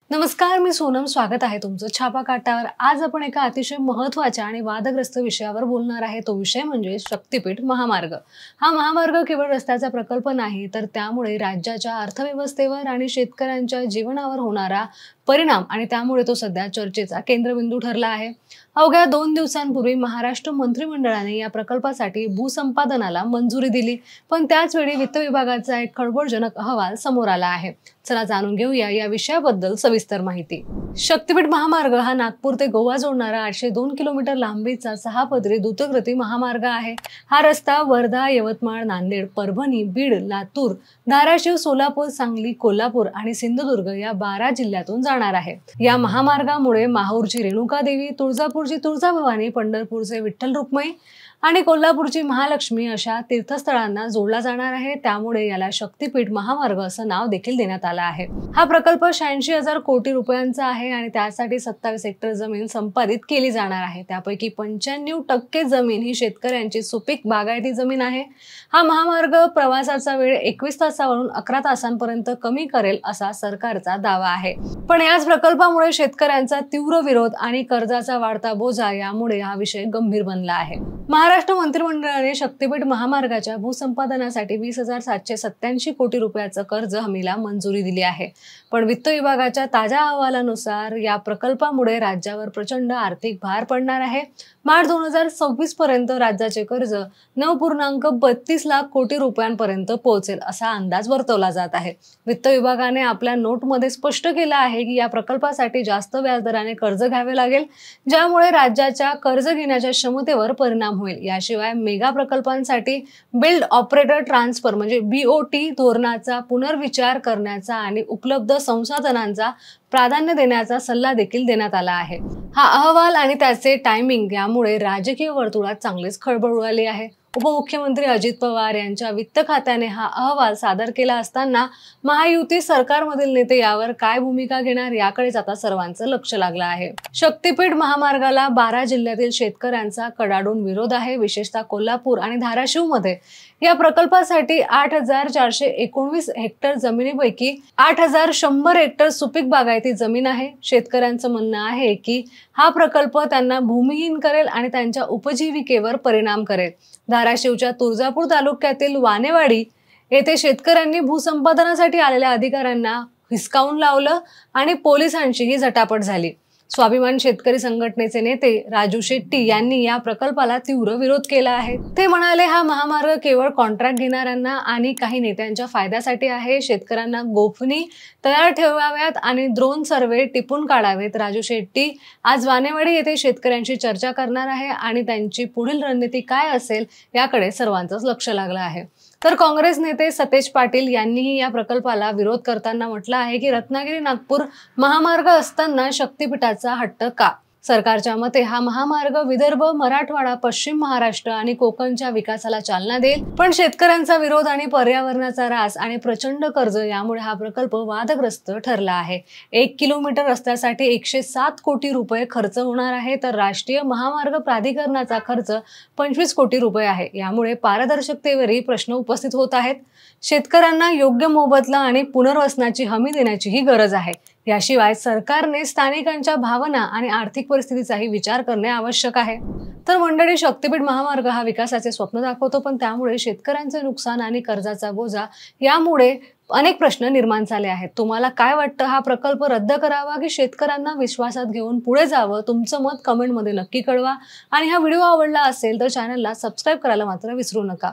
नमस्कार, मी सोनम. स्वागत आहे तुमचं छापा काटावर. आज आपण एका अतिशय महत्त्वाच्या आणि वादग्रस्त विषयावर बोलणार आहे. तो विषय म्हणजे शक्तीपीठ महामार्ग. हा महामार्ग केवळ रस्त्याचा प्रकल्प नाही, तर त्यामुळे राज्याच्या अर्थव्यवस्थेवर आणि शेतकऱ्यांच्या जीवनावर होणारा परिणाम आणि त्यामुळे तो सध्या चर्चेचा केंद्रबिंदू ठरला आहे. अवघ्या 2 दिवसांपूर्वी महाराष्ट्र मंत्रिमंडळाने या प्रकल्पासाठी भूसंपादनाला मंजुरी दिली, पण त्याच वेळी वित्त विभागाचा एक खळबळजनक अहवाल समोर आला आहे. चला जाणून घेऊया या विषयाबद्दल सविस्तर माहिती. शक्तीपीठ महामार्ग हा नागपूर ते गोवा जोडणारा 802 किलोमीटर लांबीचा 6 पदरी द्रुतगती महामार्ग आहे. हा रस्ता वर्धा, यवतमाळ, नांदेड, परभणी, बीड, लातूर, धाराशिव, सोलापूर, सांगली, कोल्हापूर आणि सिंधुदुर्ग या 12 जिल्ह्यातून जाणार आहे. या महामार्गामुळे माहूरची रेणुका देवी, तुळजापूरची तुळजाभवानी, पंढरपूरचे विठ्ठल रुक्मिणी आणि कोल्हापूरची महालक्ष्मी अशा तीर्थस्थळांना जोडला जाणार आहे. त्यामुळे याला शक्तीपीठ महामार्ग असं नाव देखील देण्यात आलं आहे. हा प्रकल्प 86,000 कोटी रुपयांचा आहे आणि त्यासाठी 27 हेक्टर जमीन संपादित केली जाणार आहे. त्यापैकी 95% जमीन ही शेतकऱ्यांची सुपीक बागायती जमीन आहे. हा महामार्ग प्रवासाचा वेळ 21 तासावरून 11 तासांपर्यंत कमी करेल असा सरकारचा दावा आहे. पण याच प्रकल्पामुळे शेतकऱ्यांचा तीव्र विरोध आणि कर्जाचा वाढता बोजा यामुळे हा विषय गंभीर बनला आहे. महाराष्ट्र मंत्रिमंडळाने शक्तीपीठ महामार्गाच्या भूसंपादनासाठी 20,787 कोटी रुपयाचं कर्ज हमीला मंजुरी दिली आहे. पण वित्त विभागाच्या ताज्या अहवालानुसार या प्रकल्पामुळे राज्यावर प्रचंड आर्थिक भार पडणार आहे. मार्च 2026 पर्यंत राज्याचे कर्ज 9.32 लाख कोटी रुपयांपर्यंत पोहोचेल असा अंदाज वर्तवला जात आहे. वित्त विभागाने आपल्या नोटमध्ये स्पष्ट केलं आहे की या प्रकल्पासाठी जास्त व्याजदराने कर्ज घ्यावे लागेल, ज्यामुळे राज्याच्या कर्ज घेण्याच्या क्षमतेवर परिणाम होईल. याशिवाय मेगा प्रकल्पांसाठी बिल्ड ऑपरेटर ट्रान्सफर म्हणजे BOT धोरणाचा पुनर्विचार करण्याचा आणि उपलब्ध संसाधनांचा प्राधान्य देण्याचा सल्ला देखील देण्यात आला आहे. हा अहवाल आणि त्याचे टायमिंग यामुळे राजकीय वर्तुळात चांगलीच खळबळ उडाली आहे. उपमुख्यमंत्री अजित पवार यांच्या वित्त खात्याने हा अहवाल सादर केला असताना महायुती सरकारमधील नेते यावर काय भूमिका घेणार याकडेच आता सर्वांचं लक्ष लागलं आहे. शक्तीपीठ महामार्गाला 12 जिल्ह्यातील शेतकऱ्यांचा कडाडून विरोध आहे. विशेषतः कोल्हापूर आणि धाराशिव मध्ये या प्रकल्पासाठी 8,419 हेक्टर जमिनीपैकी 8,100 हेक्टर सुपीक बागायती जमीन आहे. शेतकऱ्यांचं म्हणणं आहे की हा प्रकल्प त्यांना भूमिहीन करेल आणि त्यांच्या उपजीविकेवर परिणाम करेल. धाराशिवच्या तुळजापूर तालुक्यातील वानेवाडी येथे शेतकऱ्यांनी भूसंपादनासाठी आलेल्या अधिकाऱ्यांना हिसकावून लावलं आणि पोलिसांचीही झटापट झाली. स्वाभिमान शेतकरी संघटनेचे नेते राजू शेट्टी यांनी या प्रकल्पाला तीव्र विरोध केला आहे. ते म्हणाले, हा महामार्ग केवळ कॉन्ट्रॅक्ट घेणाऱ्यांना आणि काही नेत्यांच्या फायद्यासाठी आहे. शेतकऱ्यांना गोफणी तयार ठेवाव्यात आणि ड्रोन सर्वे टिपून काढावेत. राजू शेट्टी आज वानेवाडी येथे शेतकऱ्यांशी चर्चा करणार आहे आणि त्यांची पुढील रणनीती काय असेल याकडे सर्वांचंच लक्ष लागलं आहे. तर काँग्रेस नेते सतेज पाटील यांनीही या प्रकल्पाला विरोध करताना म्हटलं आहे की रत्नागिरी नागपूर महामार्ग असताना शक्तीपीठाचा हट्ट का? सरकारच्या मते हा महामार्ग विदर्भ, मराठवाडा, पश्चिम महाराष्ट्र आणि कोकणच्या विकासाला चालना देईल. पण शेतकऱ्यांचा विरोध आणि पर्यावरणाचा ऱ्हास आणि प्रचंड कर्ज यामुळे हा प्रकल्प वादग्रस्त ठरला आहे. 1 किलोमीटर रस्त्यासाठी 107 कोटी रुपये खर्च होणार आहे, तर राष्ट्रीय महामार्ग प्राधिकरणाचा खर्च 25 कोटी रुपये आहे. यामुळे पारदर्शकतेवरही प्रश्न उपस्थित होत आहेत. शेतकऱ्यांना योग्य मोबदला आणि पुनर्वसनाची हमी देण्याचीही गरज आहे. याशिवाय सरकारने स्थानिकांच्या भावना आणि आर्थिक परिस्थितीचाही विचार करणे आवश्यक आहे. तर मंडळी, शक्तीपीठ महामार्ग हा विकासाचे स्वप्न दाखवतो, पण त्यामुळे शेतकऱ्यांचे नुकसान आणि कर्जाचा बोजा यामुळे अनेक प्रश्न निर्माण झाले आहेत. तुम्हाला काय वाटतं? हा प्रकल्प रद्द करावा की शेतकऱ्यांना विश्वासात घेऊन पुढे जावं? तुमचं मत कमेंटमध्ये नक्की कळवा आणि हा व्हिडिओ आवडला असेल तर चॅनलला सबस्क्राईब करायला मात्र विसरू नका.